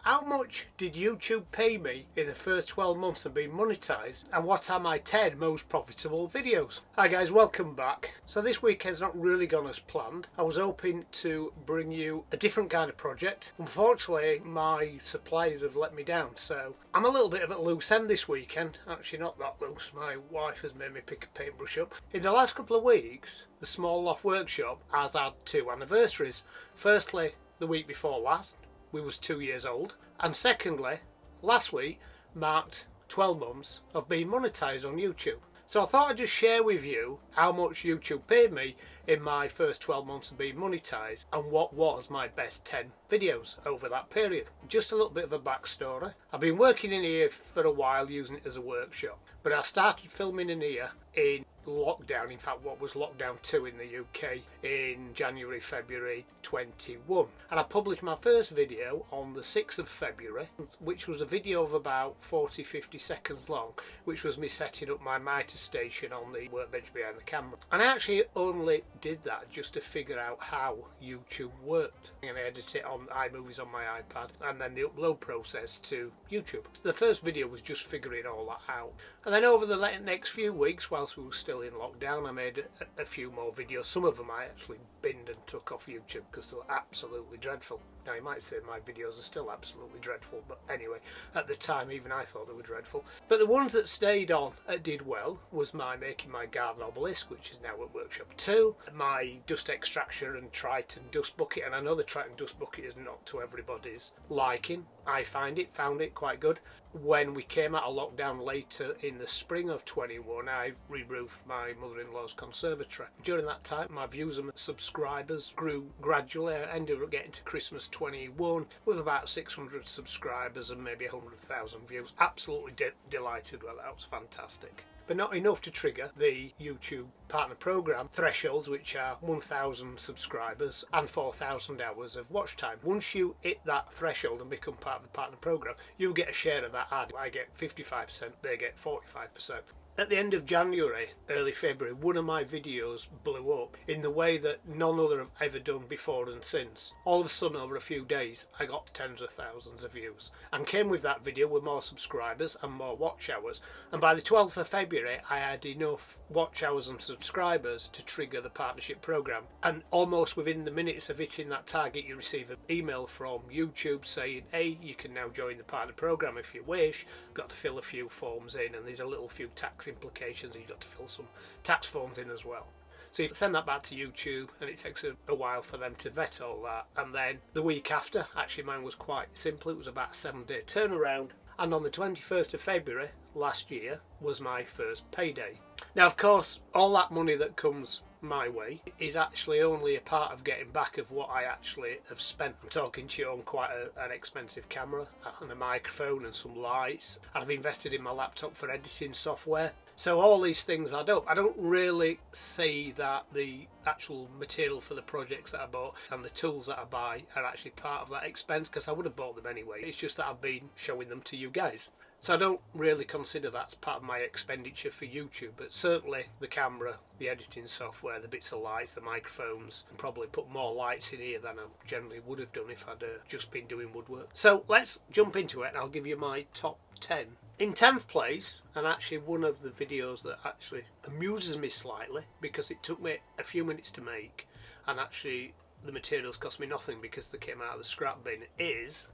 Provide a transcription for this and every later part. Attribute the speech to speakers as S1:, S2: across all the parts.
S1: How much did YouTube pay me in the first 12 months of being monetized, and what are my 10 most profitable videos? Hi guys, welcome back. So this week has not really gone as planned. I was hoping to bring you a different kind of project. Unfortunately, my suppliers have let me down, so I'm a little bit of a loose end this weekend. Actually not that loose, my wife has made me pick a paintbrush up. In the last couple of weeks, the Small Loft Workshop has had 2 anniversaries. Firstly, the week before last, we was 2 years old, and secondly, last week marked 12 months of being monetized on YouTube. So I thought I'd just share with you how much YouTube paid me in my first 12 months of being monetized and what was my best 10 videos over that period. Just a little bit of a backstory. I've been working in here for a while using it as a workshop, but I started filming in here in lockdown, in fact what was lockdown 2 in the UK, in January, February 21, and I published my first video on the 6th of February, which was a video of about 40-50 seconds long, which was me setting up my mitre station on the workbench behind the camera. And I actually only did that just to figure out how YouTube worked, and I edit it on iMovies on my iPad and then the upload process to YouTube. The first video was just figuring all that out, and then over the next few weeks whilst we were still in lockdown, I made a few more videos. Some of them I actually binned and took off YouTube because they were absolutely dreadful. Now you might say my videos are still absolutely dreadful, but anyway, at the time even I thought they were dreadful. But the ones that stayed on and did well was my making my garden obelisk, which is now at Workshop 2, my dust extraction and Triton dust bucket, and I know the Triton dust bucket is not to everybody's liking. I found it quite good. When we came out of lockdown later in the spring of 21, I re-roofed my mother-in-law's conservatory. During that time, my views and subscribers grew gradually. I ended up getting to Christmas 21 with about 600 subscribers and maybe 100,000 views. Absolutely delighted with that. That was fantastic. But not enough to trigger the YouTube partner program thresholds, which are 1,000 subscribers and 4,000 hours of watch time. Once you hit that threshold and become part of the partner program, you get a share of that ad. I get 55%, they get 45%. At the end of January, early February, one of my videos blew up in the way that none other have ever done before and since. All of a sudden, over a few days, I got tens of thousands of views, and came with that video with more subscribers and more watch hours. And by the 12th of February, I had enough watch hours and subscribers to trigger the partnership program. And almost within the minutes of hitting that target, you receive an email from YouTube saying, hey, you can now join the partner program if you wish. Got to fill a few forms in, and there's a little few tax implications, and you've got to fill some tax forms in as well. So you send that back to YouTube, and it takes a while for them to vet all that. And then the week after, actually mine was quite simple, it was about a 7-day turnaround, and on the 21st of February last year was my first payday. Now of course all that money that comes my way is actually only a part of getting back of what I actually have spent. I'm talking to you on quite an expensive camera and a microphone and some lights, and I've invested in my laptop for editing software. So all these things add up. I don't really see that the actual material for the projects that I bought and the tools that I buy are actually part of that expense, because I would have bought them anyway. It's just that I've been showing them to you guys. So I don't really consider that's part of my expenditure for YouTube, but certainly the camera, the editing software, the bits of lights, the microphones, and probably put more lights in here than I generally would have done if I'd just been doing woodwork. So let's jump into it, and I'll give you my top 10. In 10th place, and actually one of the videos that actually amuses me slightly because it took me a few minutes to make, and actually the materials cost me nothing because they came out of the scrap bin, is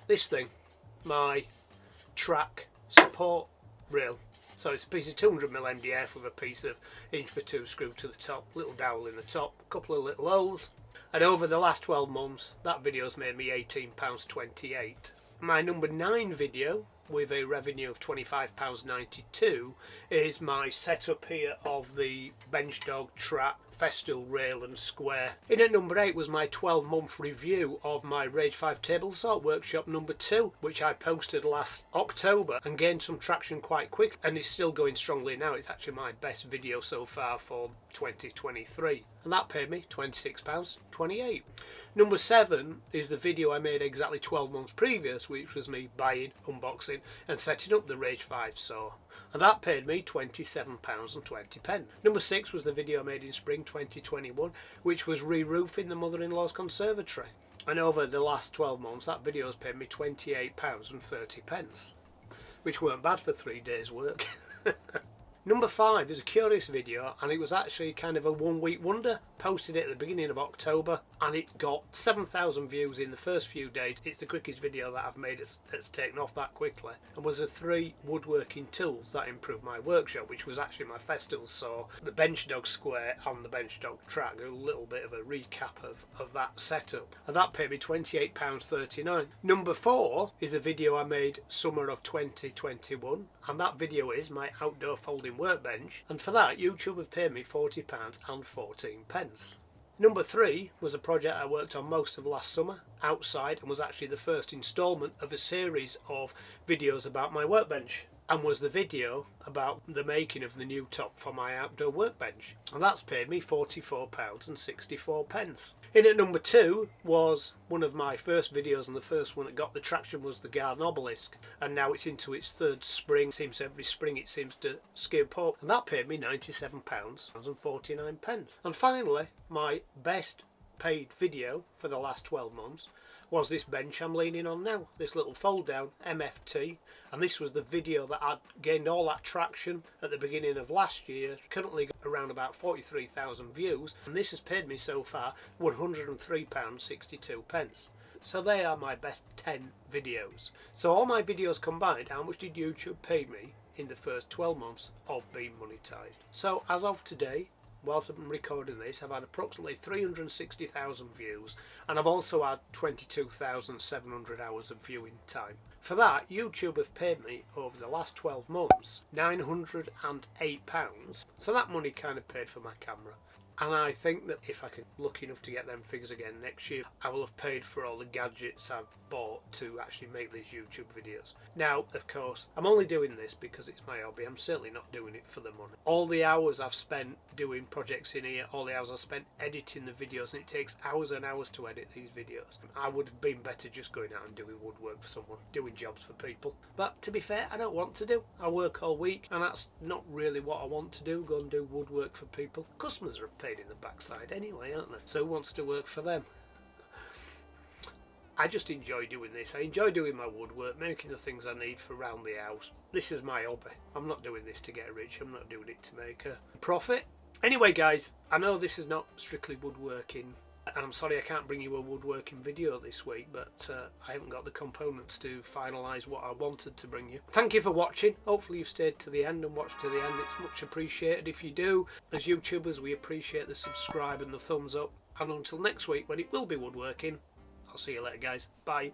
S1: this thing. My track support rail. So it's a piece of 200mm MDF with a piece of 1x2 screw to the top, little dowel in the top, a couple of little holes, and over the last 12 months that video's made me £18.28. My number 9 video with a revenue of £25.92 is my setup here of the bench dog track, festal rail and square. In at number 8 was my 12-month review of my Rage 5 table saw workshop number 2, which I posted last October and gained some traction quite quick, and it's still going strongly now. It's actually my best video so far for 2023, and that paid me £26.28. Number 7 is the video I made exactly 12 months previous, which was me buying, unboxing and setting up the Rage 5 saw, and that paid me £27.20. Number 6 was the video I made in spring 2021, which was re-roofing the mother-in-law's conservatory, And over the last 12 months that video has paid me £28.30, which weren't bad for 3 days work. Number 5 is a curious video, and it was actually kind of a 1 week wonder. Posted it at the beginning of October and it got 7,000 views in the first few days. It's the quickest video that I've made that's taken off that quickly, and was the 3 woodworking tools that improved my workshop, which was actually my festivals. So the bench dog square and the bench dog track, a little bit of a recap of that setup, and that paid me £28.39. Number 4 is a video I made summer of 2021, and that video is my outdoor folding workbench, and for that YouTube have paid me £40.14. Number 3 was a project I worked on most of last summer outside, and was actually the first instalment of a series of videos about my workbench, and was the video about the making of the new top for my outdoor workbench, and that's paid me £44.64. In at number 2 was one of my first videos, and the first one that got the traction was the garden obelisk, and now it's into its 3rd spring. Seems every spring it seems to skip up, and that paid me £97.49. And finally, my best paid video for the last 12 months was this bench I'm leaning on now, this little fold down MFT, and this was the video that I'd gained all that traction at the beginning of last year. Currently got around about 43,000 views, and this has paid me so far £103.62. So they are my best 10 videos. So all my videos combined, how much did YouTube pay me in the first 12 months of being monetized? So as of today, whilst I'm recording this, I've had approximately 360,000 views, and I've also had 22,700 hours of viewing time. For that, YouTube have paid me over the last 12 months £908, so that money kind of paid for my camera. And I think that if I can lucky enough to get them figures again next year, I will have paid for all the gadgets I've bought to actually make these YouTube videos. Now, of course, I'm only doing this because it's my hobby. I'm certainly not doing it for the money. All the hours I've spent doing projects in here, all the hours I've spent editing the videos, and it takes hours and hours to edit these videos. I would have been better just going out and doing woodwork for someone, doing jobs for people. But to be fair, I don't want to do. I work all week, and that's not really what I want to do, go and do woodwork for people. Customers are a pain in the backside anyway, aren't they? So who wants to work for them? I just enjoy doing this. I enjoy doing my woodwork, making the things I need for around the house. This is my hobby. I'm not doing this to get rich. I'm not doing it to make a profit. Anyway guys, I know this is not strictly woodworking, and I'm sorry I can't bring you a woodworking video this week, but I haven't got the components to finalise what I wanted to bring you. Thank you for watching. Hopefully you've stayed to the end and watched to the end. It's much appreciated if you do. As YouTubers, we appreciate the subscribe and the thumbs up. And until next week, when it will be woodworking, I'll see you later guys. Bye.